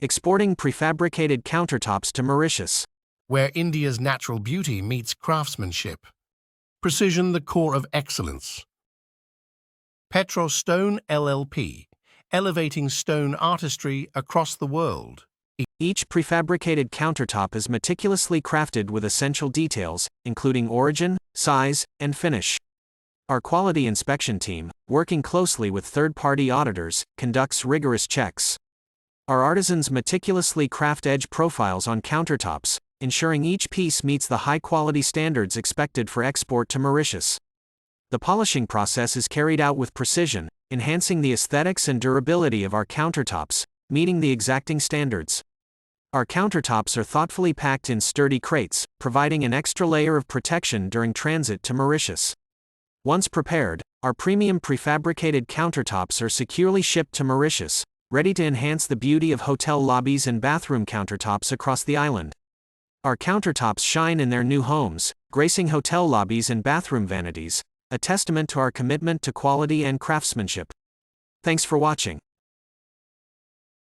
exporting prefabricated countertops to Mauritius. Where India's natural beauty meets craftsmanship. Precision, the core of excellence. Petros Stone LLP, elevating stone artistry across the world. Each prefabricated countertop is meticulously crafted with essential details, including origin, size, and finish. Our quality inspection team, working closely with third-party auditors, conducts rigorous checks. Our artisans meticulously craft edge profiles on countertops, ensuring each piece meets the high-quality standards expected for export to Mauritius. The polishing process is carried out with precision, enhancing the aesthetics and durability of our countertops, meeting the exacting standards. Our countertops are thoughtfully packed in sturdy crates, providing an extra layer of protection during transit to Mauritius. Once prepared, our premium prefabricated countertops are securely shipped to Mauritius, ready to enhance the beauty of hotel lobbies and bathroom countertops across the island. Our countertops shine in their new homes, gracing hotel lobbies and bathroom vanities, a testament to our commitment to quality and craftsmanship. Thanks for watching.